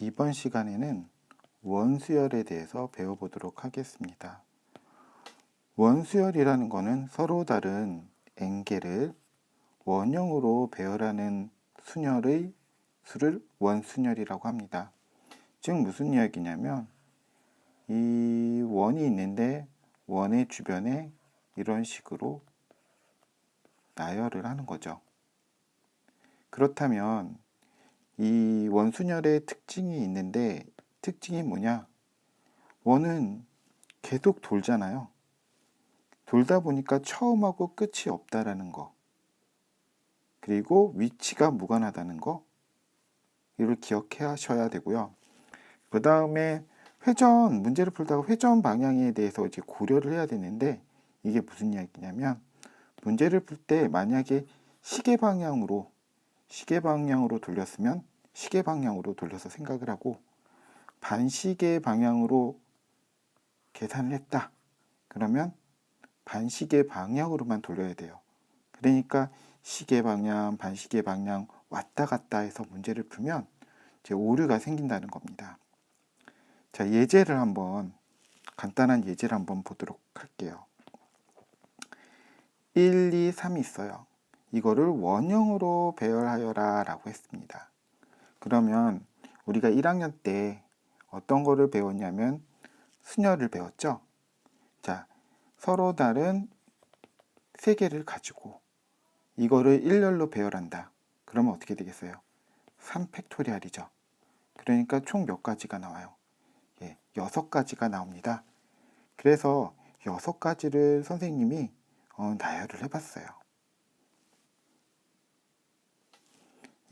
이번 시간에는 원수열에 대해서 배워보도록 하겠습니다. 원수열이라는 것은 서로 다른 엥겔을 원형으로 배열하는 순열의 수를 원순열이라고 합니다. 즉 무슨 이야기냐면 이 원이 있는데 원의 주변에 이런 식으로 나열을 하는 거죠. 그렇다면 이 원순열의 특징이 있는데 특징이 뭐냐? 원은 계속 돌잖아요. 돌다 보니까 처음하고 끝이 없다라는 거. 그리고 위치가 무관하다는 거. 이걸 기억해 하셔야 되고요. 그 다음에 문제를 풀다가 회전 방향에 대해서 이제 고려를 해야 되는데 이게 무슨 이야기냐면 문제를 풀 때 만약에 시계 방향으로 돌렸으면 시계 방향으로 돌려서 생각을 하고 반시계 방향으로 계산을 했다. 그러면 반시계 방향으로만 돌려야 돼요. 그러니까 시계 방향, 반시계 방향 왔다 갔다 해서 문제를 풀면 이제 오류가 생긴다는 겁니다. 자, 간단한 예제를 한번 보도록 할게요. 1, 2, 3이 있어요. 이거를 원형으로 배열하여라 라고 했습니다. 그러면 우리가 1학년 때 어떤 거를 배웠냐면 순열을 배웠죠. 자, 서로 다른 세 개를 가지고 이거를 일렬로 배열한다. 그러면 어떻게 되겠어요? 3팩토리얼이죠. 그러니까 총 몇 가지가 나와요? 6가지가 나옵니다. 그래서 6가지를 선생님이 나열을 해봤어요.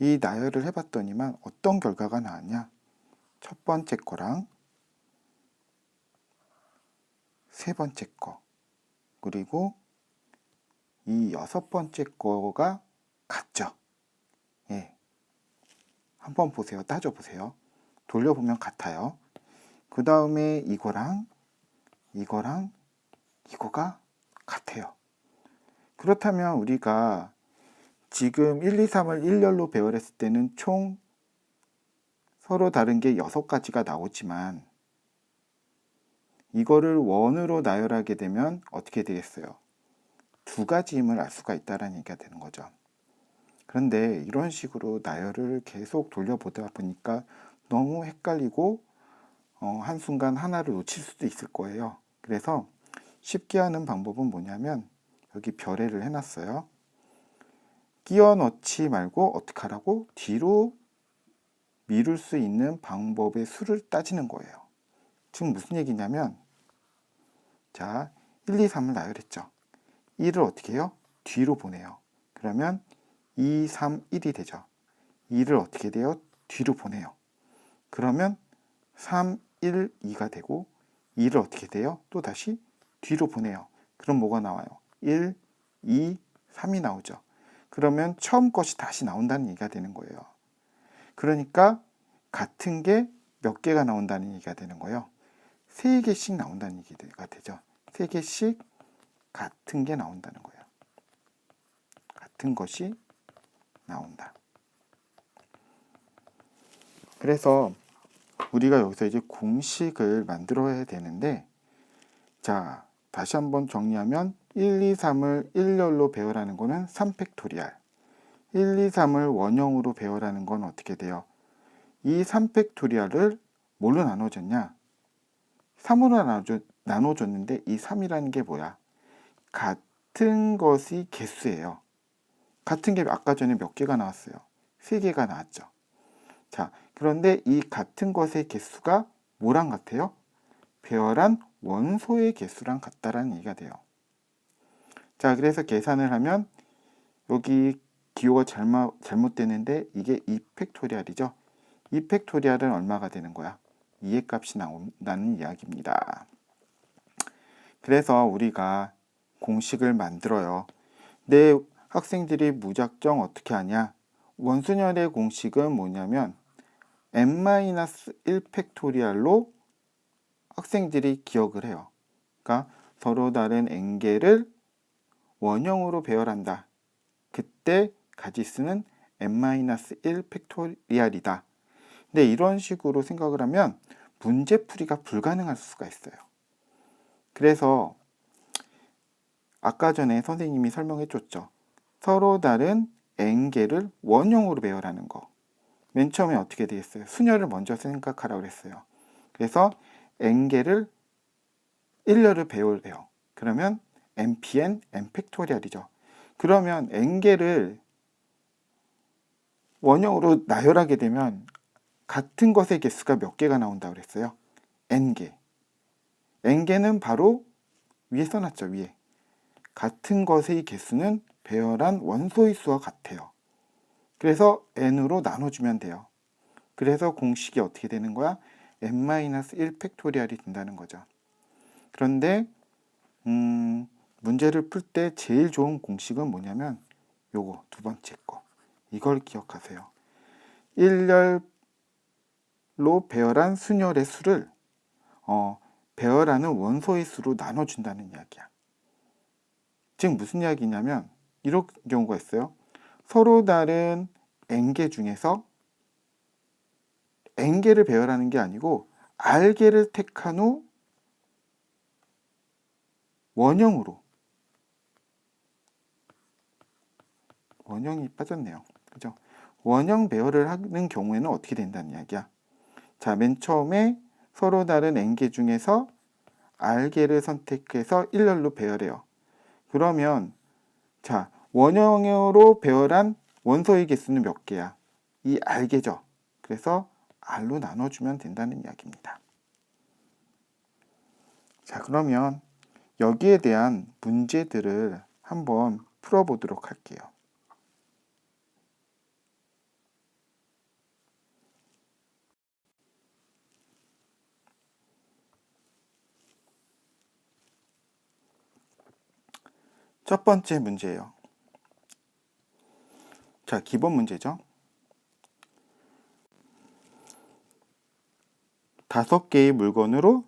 이 나열을 해봤더니만 어떤 결과가 나왔냐? 첫 번째 거랑 세 번째 거 그리고 이 6번째 거가 같죠. 한번 보세요. 따져보세요. 돌려보면 같아요. 그 다음에 이거랑 이거가 같아요. 그렇다면 우리가 지금 1, 2, 3을 일렬로 배열했을 때는 총 서로 다른 게 6가지가 나오지만 이거를 원으로 나열하게 되면 어떻게 되겠어요? 2가지임을 알 수가 있다는 얘기가 되는 거죠. 그런데 이런 식으로 나열을 계속 돌려보다 보니까 너무 헷갈리고 한순간 하나를 놓칠 수도 있을 거예요. 그래서 쉽게 하는 방법은 뭐냐면 여기 별애를 해놨어요. 끼워 넣지 말고 어떻게 하라고? 뒤로 미룰 수 있는 방법의 수를 따지는 거예요. 지금 무슨 얘기냐면 자, 1, 2, 3을 나열했죠. 1을 어떻게 해요? 뒤로 보내요. 그러면 2, 3, 1이 되죠. 2를 어떻게 돼요? 뒤로 보내요. 그러면 3, 1, 2가 되고 2를 어떻게 돼요? 또 다시 뒤로 보내요. 그럼 뭐가 나와요? 1, 2, 3이 나오죠. 그러면 처음 것이 다시 나온다는 얘기가 되는 거예요. 그러니까 같은 게 몇 개가 나온다는 얘기가 되는 거예요. 3개씩 나온다는 얘기가 되죠. 3개씩 같은 게 나온다는 거예요. 같은 것이 나온다. 그래서 우리가 여기서 이제 공식을 만들어야 되는데 자, 다시 한번 정리하면 1, 2, 3을 일렬로 배열하는 거는 3팩토리얼. 1, 2, 3을 원형으로 배열하는 건 어떻게 돼요? 이 3팩토리얼을 뭘로 나눠줬냐? 3으로 나눠줬는데 이 3이라는 게 뭐야? 같은 것이 개수예요. 같은 게 아까 전에 몇 개가 나왔어요? 3개가 나왔죠. 자, 그런데 이 같은 것의 개수가 뭐랑 같아요? 배열한 원소의 개수랑 같다라는 얘기가 돼요. 자, 그래서 계산을 하면 여기 기호가 잘못되는데 이게 2팩토리얼이죠. 2팩토리얼은 얼마가 되는 거야? 2의 값이 나온다는 이야기입니다. 그래서 우리가 공식을 만들어요. 내 학생들이 무작정 어떻게 하냐? 원순열의 공식은 뭐냐면 n-1 팩토리얼로 학생들이 기억을 해요. 그러니까 서로 다른 엥겔을 원형으로 배열한다. 그때 가지수는 n-1 팩토리얼이다. 근데 이런 식으로 생각을 하면 문제풀이가 불가능할 수가 있어요. 그래서 아까 전에 선생님이 설명해 줬죠. 서로 다른 n개를 원형으로 배열하는 거. 맨 처음에 어떻게 되겠어요? 수녀를 먼저 생각하라고 그랬어요. 그래서 n개를 일렬로 배열해요. 그러면 npn, n팩토리얼이죠. 그러면 n개를 원형으로 나열하게 되면 같은 것의 개수가 몇 개가 나온다고 그랬어요? n개. n개는 바로 위에 써놨죠, 위에. 같은 것의 개수는 배열한 원소의 수와 같아요. 그래서 n으로 나눠주면 돼요. 그래서 공식이 어떻게 되는 거야? n-1 팩토리얼이 된다는 거죠. 그런데 문제를 풀 때 제일 좋은 공식은 뭐냐면 요거 두 번째 거. 이걸 기억하세요. 일렬로 배열한 순열의 수를 배열하는 원소의 수로 나눠준다는 이야기야. 즉 무슨 이야기냐면 이런 경우가 있어요. 서로 다른 n개 중에서 n개를 배열하는 게 아니고 r개를 택한 후 원형으로, 원형이 빠졌네요. 그죠? 원형 배열을 하는 경우에는 어떻게 된다는 이야기야. 자, 맨 처음에 서로 다른 n개 중에서 r개를 선택해서 일렬로 배열해요. 그러면 자, 원형으로 배열한 원소의 개수는 몇 개야? 이 r개죠. 그래서 r로 나눠주면 된다는 이야기입니다. 자, 그러면 여기에 대한 문제들을 한번 풀어보도록 할게요. 첫 번째 문제예요. 자, 기본 문제죠. 5개의 물건으로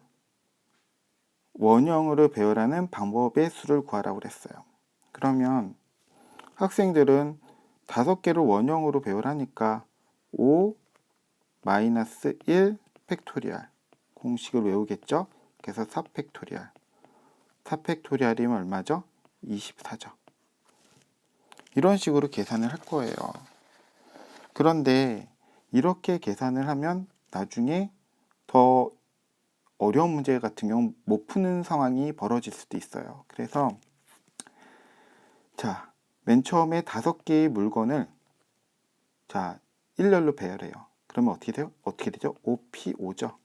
원형으로 배열하는 방법의 수를 구하라고 그랬어요. 그러면 학생들은 5개를 원형으로 배열하니까 5-1 팩토리얼 공식을 외우겠죠. 그래서 4 팩토리얼. 4 팩토리얼이면 얼마죠? 24죠. 이런 식으로 계산을 할 거예요. 그런데 이렇게 계산을 하면 나중에 더 어려운 문제 같은 경우 못 푸는 상황이 벌어질 수도 있어요. 그래서 자, 맨 처음에 5개의 물건을 자, 일렬로 배열해요. 그러면 어떻게 돼요? 어떻게 되죠? 5P5죠.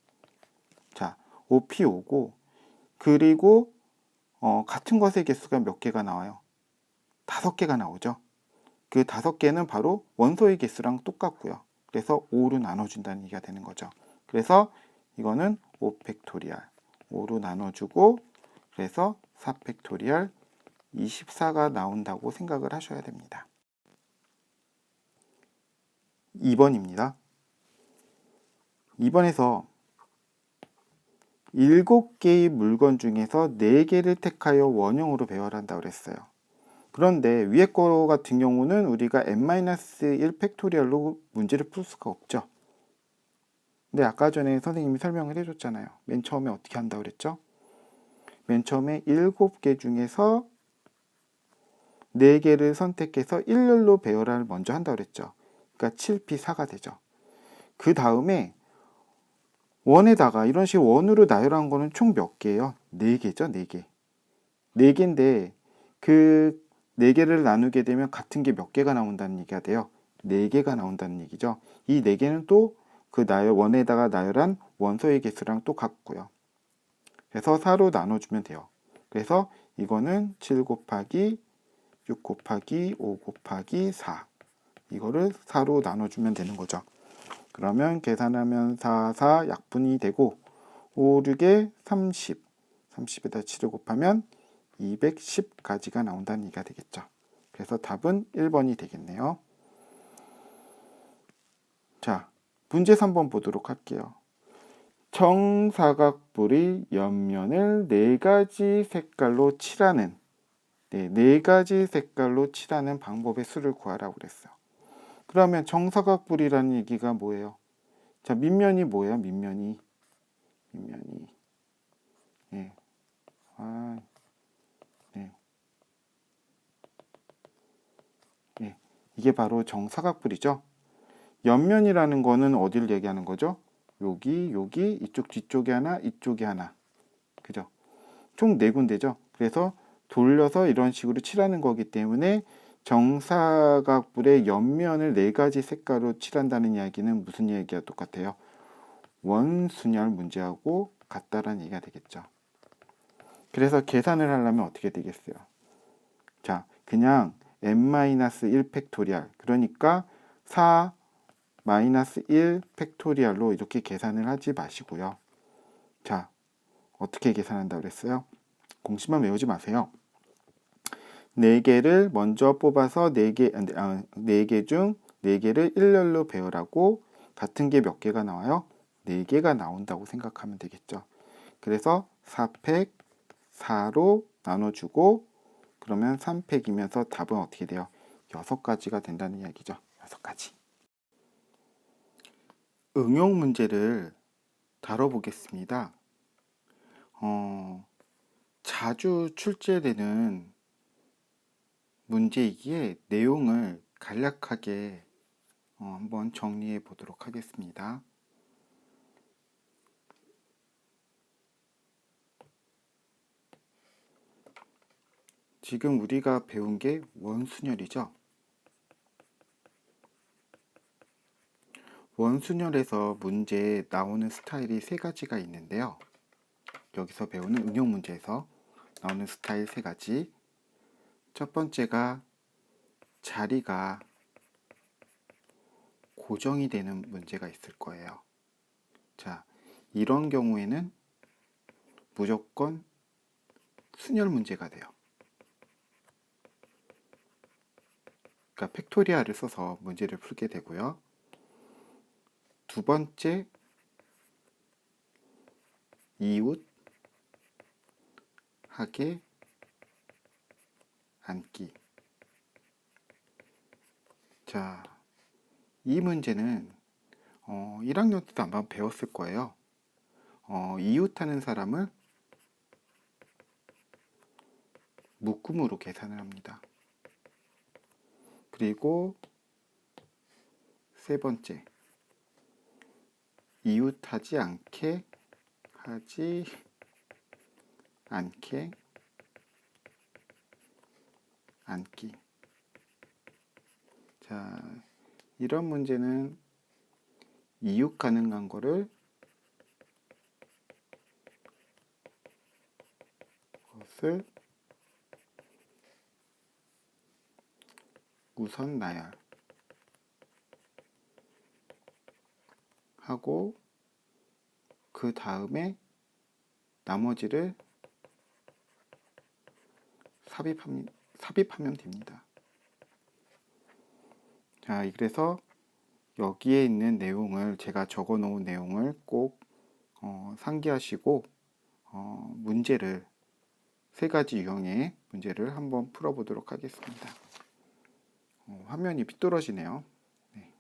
자, 5P5고 그리고 같은 것의 개수가 몇 개가 나와요? 5개가 나오죠. 그 5개는 바로 원소의 개수랑 똑같고요. 그래서 5로 나눠준다는 얘기가 되는 거죠. 그래서 이거는 5 팩토리얼 5로 나눠주고 그래서 4 팩토리얼 24가 나온다고 생각을 하셔야 됩니다. 2번입니다. 2번에서 7개의 물건 중에서 4개를 택하여 원형으로 배열한다고 그랬어요. 그런데 위에 거 같은 경우는 우리가 n-1 팩토리얼로 문제를 풀 수가 없죠. 근데 아까 전에 선생님이 설명을 해줬잖아요. 맨 처음에 어떻게 한다고 그랬죠? 맨 처음에 7개 중에서 4개를 선택해서 일렬로 배열을 먼저 한다고 그랬죠. 그러니까 7P4가 되죠. 그 다음에 원에다가 이런 식으로 원으로 나열한 거는 총 몇 개예요? 4개죠. 4개. 4개인데 그 4개를 나누게 되면 같은 게 몇 개가 나온다는 얘기가 돼요. 4개가 나온다는 얘기죠. 이 4개는 또 그 원에다가 나열한 원소의 개수랑 또 같고요. 그래서 4로 나눠주면 돼요. 그래서 이거는 7 곱하기 6 곱하기 5 곱하기 4 이거를 4로 나눠주면 되는 거죠. 그러면 계산하면 4, 4 약분이 되고 5, 6에 30 30에다 7을 곱하면 210가지가 나온다는 얘기가 되겠죠. 그래서 답은 1번이 되겠네요. 자, 문제 3번 보도록 할게요. 정사각뿔의 옆면을 4가지 색깔로 칠하는 4가지 색깔로 칠하는 방법의 수를 구하라고 그랬어요. 그러면 정사각뿔이라는 얘기가 뭐예요? 자, 밑면이 뭐예요? 밑면이 예. 아, 네. 예. 이게 바로 정사각뿔이죠. 옆면이라는 거는 어디를 얘기하는 거죠? 여기, 이쪽 뒤쪽에 하나, 이쪽에 하나. 그죠? 총 네 군데죠. 그래서 돌려서 이런 식으로 칠하는 거기 때문에 정사각뿔의 옆면을 네 가지 색깔로 칠한다는 이야기는 무슨 얘기가 똑같아요? 원순열 문제하고 같다라는 얘기가 되겠죠. 그래서 계산을 하려면 어떻게 되겠어요? 자, 그냥 n-1 팩토리얼, 그러니까 4-1 팩토리얼로 이렇게 계산을 하지 마시고요. 자, 어떻게 계산한다고 그랬어요? 공식만 외우지 마세요. 4개를 먼저 뽑아서 4개 중 4개를 일렬로 배열하고 같은 게 몇 개가 나와요? 4개가 나온다고 생각하면 되겠죠. 그래서 4팩 4로 나눠주고 그러면 3팩이면서 답은 어떻게 돼요? 6가지가 된다는 이야기죠. 6가지. 응용 문제를 다뤄보겠습니다. 자주 출제되는 문제이기에 내용을 간략하게 한번 정리해 보도록 하겠습니다. 지금 우리가 배운 게 원순열이죠. 원순열에서 문제에 나오는 스타일이 세 가지가 있는데요. 여기서 배우는 응용 문제에서 나오는 스타일 세 가지. 첫 번째가 자리가 고정이 되는 문제가 있을 거예요. 자, 이런 경우에는 무조건 순열 문제가 돼요. 그러니까 팩토리얼을 써서 문제를 풀게 되고요. 두 번째, 이웃하게 앉기. 자, 이 문제는 1학년 때도 아마 배웠을 거예요. 이웃하는 사람을 묶음으로 계산을 합니다. 그리고 세 번째, 이웃하지 않게 앉기. 자, 이런 문제는 이웃 가능한 거를 우선 나열하고 그 다음에 나머지를 삽입하면 됩니다. 자, 그래서 여기에 있는 내용을 제가 적어 놓은 내용을 꼭 상기하시고 문제를 세 가지 유형의 문제를 한번 풀어보도록 하겠습니다. 화면이 삐뚤어지네요. 네.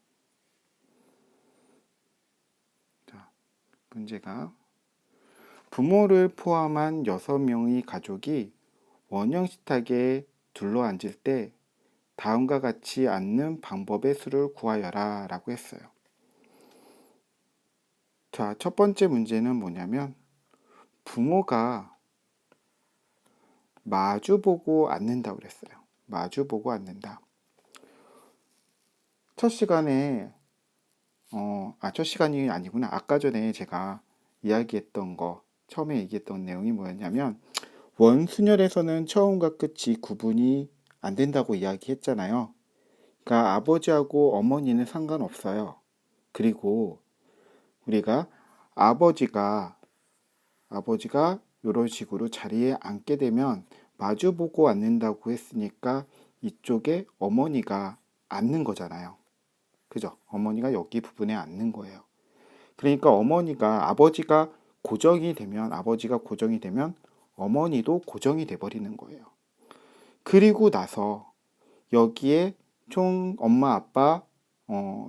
자, 문제가 부모를 포함한 6명의 가족이 원형 식탁에 둘러앉을 때 다음과 같이 앉는 방법의 수를 구하여라 라고 했어요. 자, 첫 번째 문제는 뭐냐면 부모가 마주보고 앉는다고 그랬어요. 마주보고 앉는다. 첫 시간에 첫 시간이 아니구나. 아까 전에 제가 이야기했던 거, 처음에 얘기했던 내용이 뭐였냐면 원순열에서는 처음과 끝이 구분이 안 된다고 이야기했잖아요. 그러니까 아버지하고 어머니는 상관없어요. 그리고 우리가 아버지가 이런 식으로 자리에 앉게 되면 마주보고 앉는다고 했으니까 이쪽에 어머니가 앉는 거잖아요. 그죠? 어머니가 여기 부분에 앉는 거예요. 그러니까 아버지가 고정이 되면 어머니도 고정이 돼 버리는 거예요. 그리고 나서 여기에 총 엄마 아빠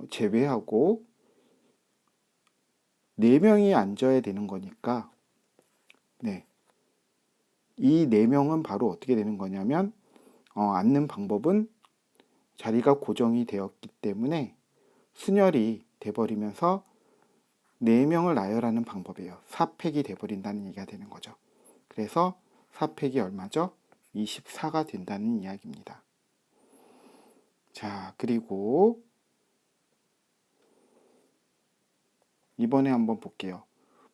제외하고 4명이 앉아야 되는 거니까 네, 이 4명은 바로 어떻게 되는 거냐면 앉는 방법은 자리가 고정이 되었기 때문에 순열이 돼버리면서 4명을 나열하는 방법이에요. 4팩이 돼버린다는 얘기가 되는 거죠. 그래서 4팩이 얼마죠? 24가 된다는 이야기입니다. 자, 그리고 이번에 한번 볼게요.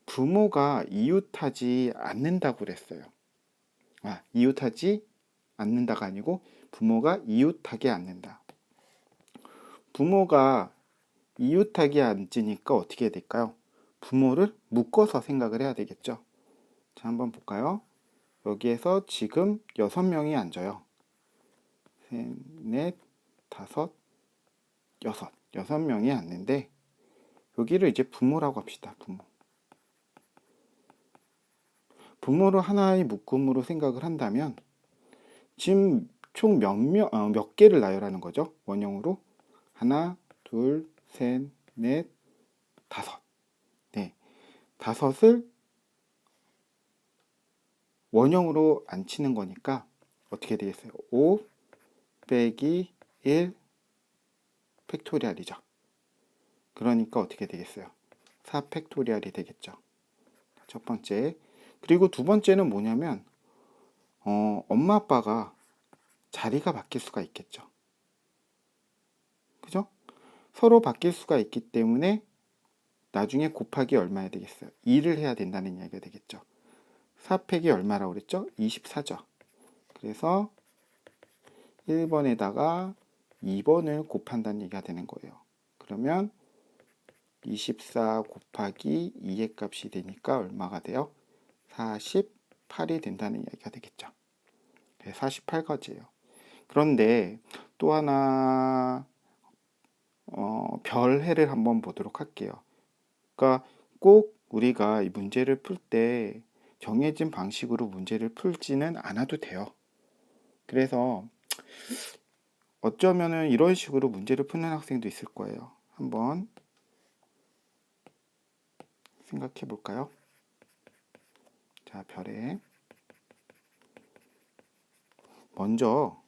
부모가 이웃하지 않는다고 그랬어요. 이웃하지 않는다가 아니고 부모가 이웃하게 않는다. 부모가 이웃하게 앉으니까 어떻게 해야 될까요? 부모를 묶어서 생각을 해야 되겠죠. 자, 한번 볼까요? 여기에서 지금 6명이 앉아요. 셋, 넷, 다섯, 여섯. 6명이 앉는데 여기를 이제 부모라고 합시다. 부모를 하나의 묶음으로 생각을 한다면 지금 총 몇 개를 나열하는 거죠? 원형으로 하나, 둘, 셋, 넷, 다섯. 네, 다섯을 원형으로 안 치는 거니까 어떻게 되겠어요? 5 빼기 1 팩토리얼이죠. 그러니까 어떻게 되겠어요? 4 팩토리얼이 되겠죠. 첫 번째. 그리고 두 번째는 뭐냐면 엄마 아빠가 자리가 바뀔 수가 있겠죠. 그죠? 서로 바뀔 수가 있기 때문에 나중에 곱하기 얼마야 되겠어요? 2를 해야 된다는 이야기가 되겠죠. 4팩이 얼마라고 그랬죠? 24죠. 그래서 1번에다가 2번을 곱한다는 얘기가 되는 거예요. 그러면 24 곱하기 2의 값이 되니까 얼마가 돼요? 48이 된다는 이야기가 되겠죠. 48가지예요. 그런데 또 하나 별해를 한번 보도록 할게요. 그러니까 꼭 우리가 이 문제를 풀 때 정해진 방식으로 문제를 풀지는 않아도 돼요. 그래서 어쩌면은 이런 식으로 문제를 푸는 학생도 있을 거예요. 한번 생각해 볼까요? 자, 별에 먼저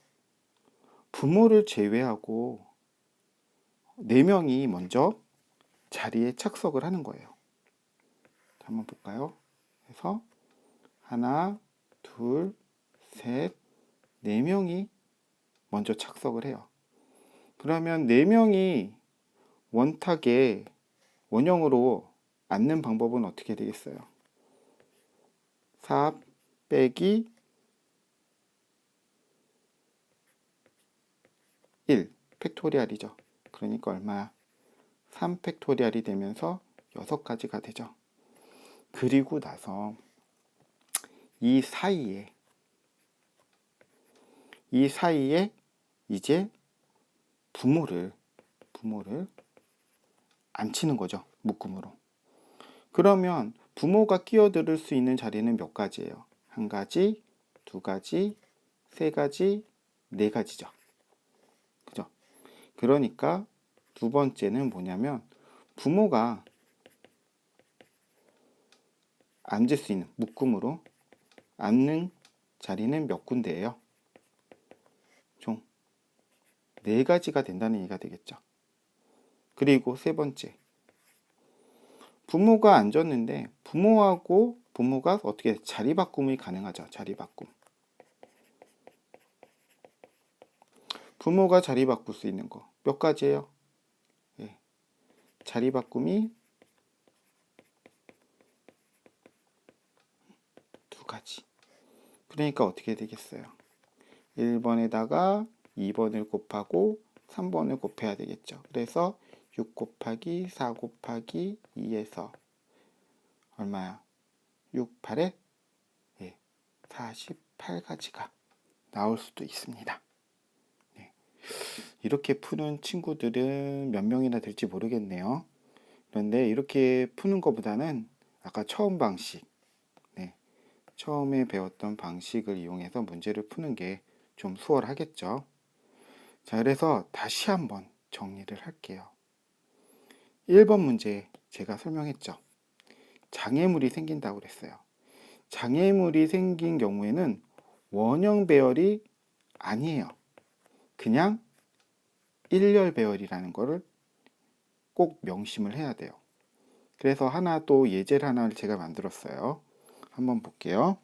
부모를 제외하고 4명이 먼저 자리에 착석을 하는 거예요. 한번 볼까요? 그래서 하나, 둘, 셋, 4명이 먼저 착석을 해요. 그러면 4명이 원탁에 원형으로 앉는 방법은 어떻게 되겠어요? 4 빼기 1 팩토리얼이죠. 그러니까 얼마야? 3 팩토리얼이 되면서 6가지가 되죠. 그리고 나서 이 사이에 이제 부모를 앉히는 거죠. 묶음으로. 그러면 부모가 끼어들 수 있는 자리는 몇 가지예요? 1가지, 2가지, 3가지, 4가지죠. 그죠? 그러니까 두 번째는 뭐냐면 부모가 앉을 수 있는 묶음으로 앉는 자리는 몇 군데예요? 총 4가지가 된다는 얘기가 되겠죠. 그리고 세 번째, 부모가 앉았는데 부모가 어떻게 자리 바꿈이 가능하죠. 자리 바꿈. 부모가 자리 바꿀 수 있는 거 몇 가지예요? 예, 자리 바꿈이 2가지. 그러니까 어떻게 되겠어요? 1번에다가 2번을 곱하고 3번을 곱해야 되겠죠. 그래서 6 곱하기 4 곱하기 2에서 얼마야? 6, 8에 48가지가 나올 수도 있습니다. 네. 이렇게 푸는 친구들은 몇 명이나 될지 모르겠네요. 그런데 이렇게 푸는 것보다는 아까 처음 방식, 처음에 배웠던 방식을 이용해서 문제를 푸는 게 좀 수월하겠죠. 자, 그래서 다시 한번 정리를 할게요. 1번 문제 제가 설명했죠. 장애물이 생긴다고 그랬어요. 장애물이 생긴 경우에는 원형 배열이 아니에요. 그냥 일렬 배열이라는 거를 꼭 명심을 해야 돼요. 그래서 또 예제를 하나를 제가 만들었어요. 한번 볼게요.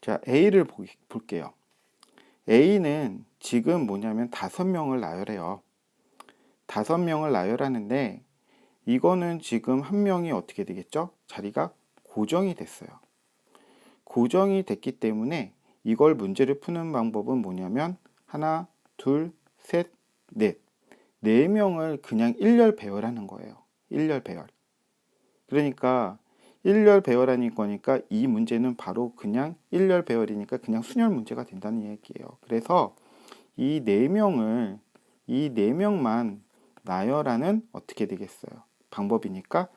자, A를 볼게요. A는 지금 뭐냐면 5명을 나열해요. 5명을 나열하는데 이거는 지금 한 명이 어떻게 되겠죠? 자리가 고정이 됐어요. 고정이 됐기 때문에 이걸 문제를 푸는 방법은 뭐냐면 하나, 둘, 셋, 넷. 4명을 그냥 일렬 배열하는 거예요. 일렬 배열. 그러니까 일렬 배열하는 거니까 이 문제는 바로 그냥 일렬 배열이니까 그냥 순열 문제가 된다는 얘기예요. 그래서 이 4명만 나열하는 어떻게 되겠어요? 방법이니까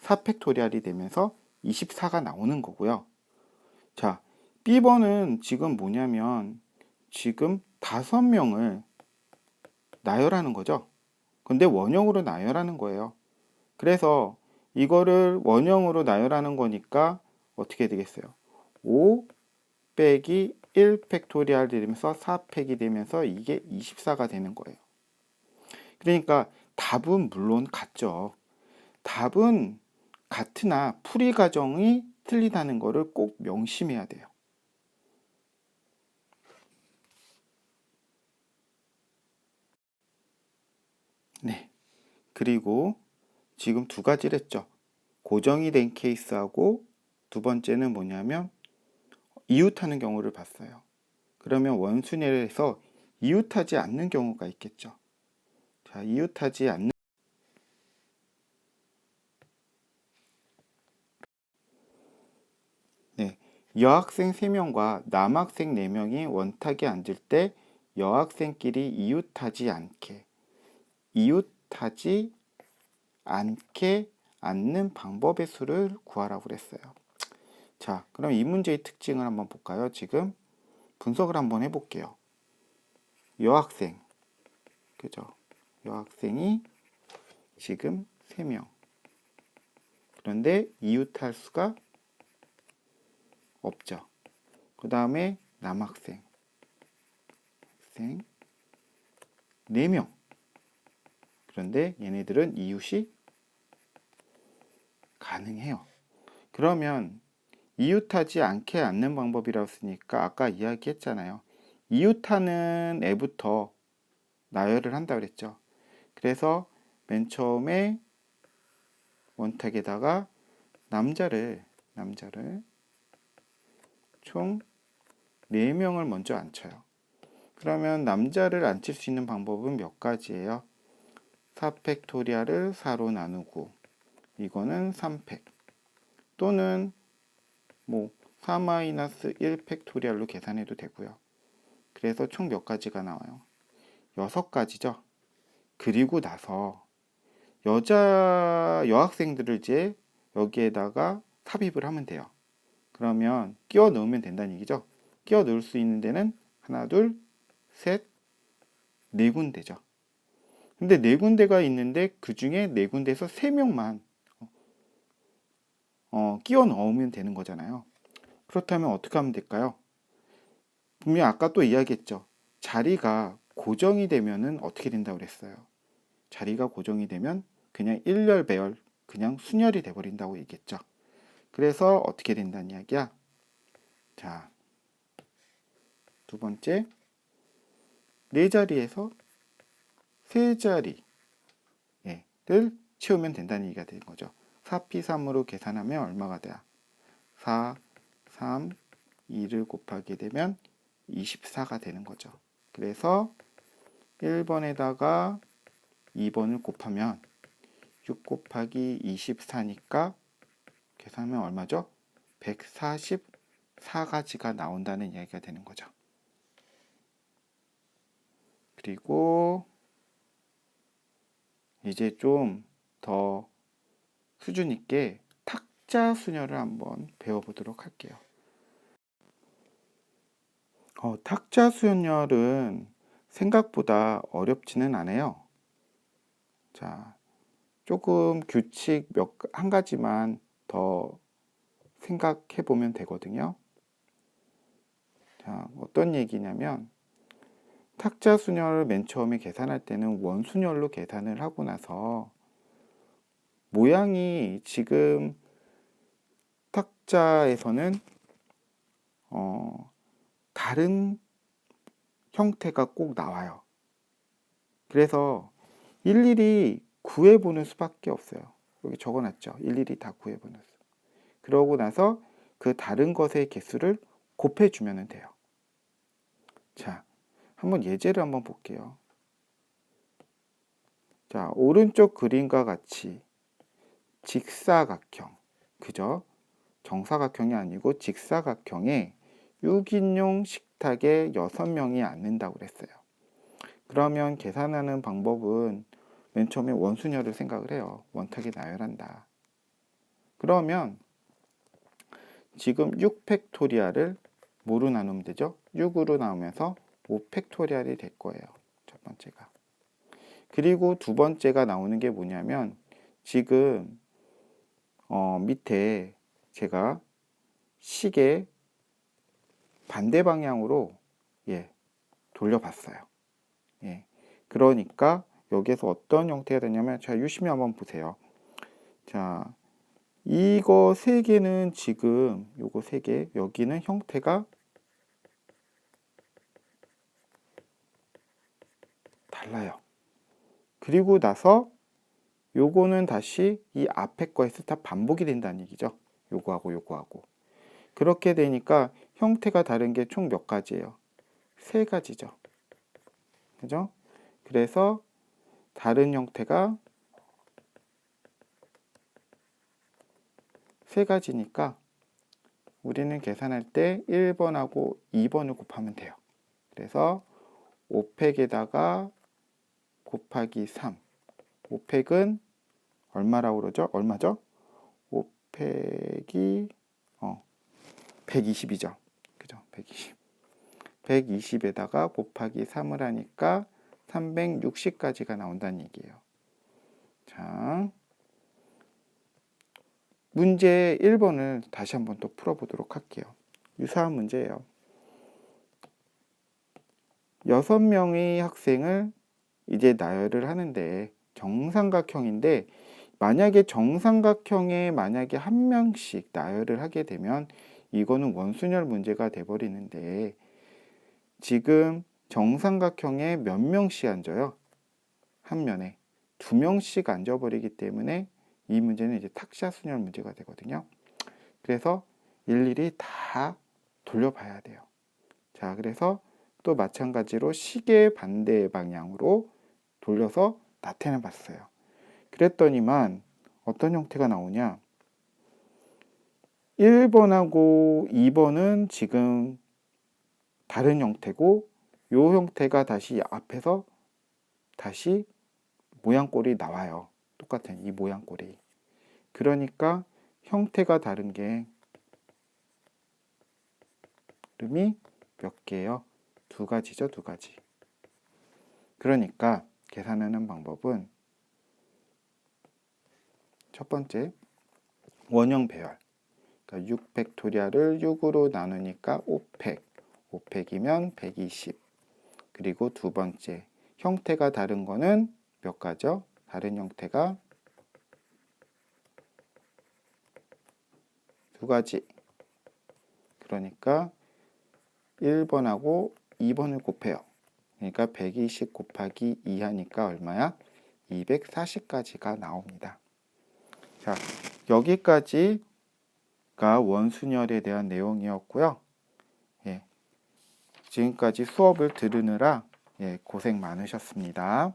4팩토리얼이 되면서 24가 나오는 거고요. 자, B번은 지금 뭐냐면 지금 5명을 나열하는 거죠. 근데 원형으로 나열하는 거예요. 그래서 이거를 원형으로 나열하는 거니까 어떻게 되겠어요? 5 빼기 1 팩토리얼이 되면서 4팩이 되면서 이게 24가 되는 거예요. 그러니까 답은 물론 같죠. 답은 같으나 풀이 과정이 틀리다는 거를 꼭 명심해야 돼요. 네. 그리고 지금 2가지를 했죠. 고정이 된 케이스하고 두 번째는 뭐냐면 이웃하는 경우를 봤어요. 그러면 원순위를 해서 이웃하지 않는 경우가 있겠죠. 자, 이웃하지 않는 네. 여학생 3명과 남학생 4명이 원탁에 앉을 때 여학생끼리 이웃하지 않게 앉는 방법의 수를 구하라고 그랬어요. 자, 그럼 이 문제의 특징을 한번 볼까요? 지금 분석을 한번 해볼게요. 여학생, 그죠? 여학생이 지금 3명. 그런데 이웃할 수가 없죠. 그 다음에 남학생 4명. 그런데 얘네들은 이웃이 가능해요. 그러면 이웃하지 않게 앉는 방법이라고 했으니까 아까 이야기했잖아요. 이웃하는 애부터 나열을 한다 그랬죠. 그래서 맨 처음에 원탁에다가 남자를 총 4명을 먼저 앉혀요. 그러면 남자를 앉힐 수 있는 방법은 몇 가지예요? 4팩토리얼을 4로 나누고 이거는 3팩 또는 뭐 4-1 팩토리얼로 계산해도 되고요. 그래서 총 몇 가지가 나와요? 6가지죠. 그리고 나서 여학생들을 이제 여기에다가 삽입을 하면 돼요. 그러면 끼워 넣으면 된다는 얘기죠. 끼워 넣을 수 있는 데는 하나, 둘, 셋, 4군데죠. 근데 4군데가 있는데 그 중에 4군데에서 3명만 끼워 넣으면 되는 거잖아요. 그렇다면 어떻게 하면 될까요? 분명 아까 또 이야기했죠. 자리가 고정이 되면은 어떻게 된다고 그랬어요. 자리가 고정이 되면 그냥 일렬 배열, 그냥 순열이 돼버린다고 얘기했죠. 그래서 어떻게 된다는 이야기야? 자, 두 번째, 4자리에서 3자리를 채우면 된다는 얘기가 되는 거죠. 4P3으로 계산하면 얼마가 돼요? 4, 3, 2를 곱하게 되면 24가 되는 거죠. 그래서 1번에다가 2번을 곱하면 6 곱하기 24니까 계산하면 얼마죠? 144가지가 나온다는 이야기가 되는 거죠. 그리고 이제 좀 더 수준 있게 탁자 순열을 한번 배워보도록 할게요. 탁자 순열은 생각보다 어렵지는 않아요. 자, 조금 규칙 한 가지만 더 생각해 보면 되거든요. 자, 어떤 얘기냐면 탁자순열을 맨 처음에 계산할 때는 원순열로 계산을 하고 나서 모양이 지금 탁자에서는 다른 형태가 꼭 나와요. 그래서 일일이 구해보는 수밖에 없어요. 여기 적어놨죠. 일일이 다 구해보는 수. 그러고 나서 그 다른 것의 개수를 곱해주면 돼요. 자, 한번 예제를 한번 볼게요. 자, 오른쪽 그림과 같이 직사각형, 그죠? 정사각형이 아니고 직사각형에 6인용 식탁에 6명이 앉는다고 그랬어요. 그러면 계산하는 방법은 맨 처음에 원순열을 생각을 해요. 원탁에 나열한다. 그러면 지금 6팩토리얼을 뭐로 나누면 되죠? 6으로 나오면서 5팩토리얼이 될 거예요. 첫 번째가. 그리고 두 번째가 나오는 게 뭐냐면 지금 밑에 제가 시계 반대 방향으로 돌려봤어요. 그러니까 여기에서 어떤 형태가 되냐면 자, 유심히 한번 보세요. 자, 이거 세 개는 지금 요거 세 개 여기는 형태가 달라요. 그리고 나서 요거는 다시 이 앞에 거에서 다 반복이 된다는 얘기죠. 요거하고 요거하고. 그렇게 되니까 형태가 다른 게 총 몇 가지예요? 세 가지죠. 그죠? 그래서 다른 형태가 세 가지니까 우리는 계산할 때 1번하고 2번을 곱하면 돼요. 그래서 5팩에다가 곱하기 3. 5팩은 얼마라고 그러죠? 얼마죠? 5팩이 120이죠. 그죠? 120. 120에다가 곱하기 3을 하니까 360까지가 나온다는 얘기예요. 자, 문제 1번을 다시 한번 또 풀어보도록 할게요. 유사한 문제예요. 6명의 학생을 이제 나열을 하는데 정삼각형인데 만약에 정삼각형에 만약에 한 명씩 나열을 하게 되면 이거는 원순열 문제가 돼버리는데 지금 정삼각형에 몇 명씩 앉아요? 한 면에 2명씩 앉아버리기 때문에 이 문제는 이제 탁자순열 문제가 되거든요. 그래서 일일이 다 돌려봐야 돼요. 자, 그래서 또 마찬가지로 시계 반대 방향으로 돌려서 나타내 봤어요. 그랬더니만 어떤 형태가 나오냐? 1번하고 2번은 지금 다른 형태고 이 형태가 다시 앞에서 다시 모양꼴이 나와요. 똑같은 이 모양꼴이. 그러니까 형태가 다른 게 이름이 몇 개예요? 두 가지죠, 두 가지. 그러니까 계산하는 방법은 첫 번째 원형 배열. 그러니까 6팩토리얼을 6으로 나누니까 5팩. 5팩이면 120. 그리고 두 번째 형태가 다른 거는 몇 가죠? 다른 형태가 두 가지. 그러니까 1번하고 2번을 곱해요. 그러니까 120 곱하기 2 하니까 얼마야? 240까지가 나옵니다. 자, 여기까지가 원순열에 대한 내용이었고요. 지금까지 수업을 들으느라 고생 많으셨습니다.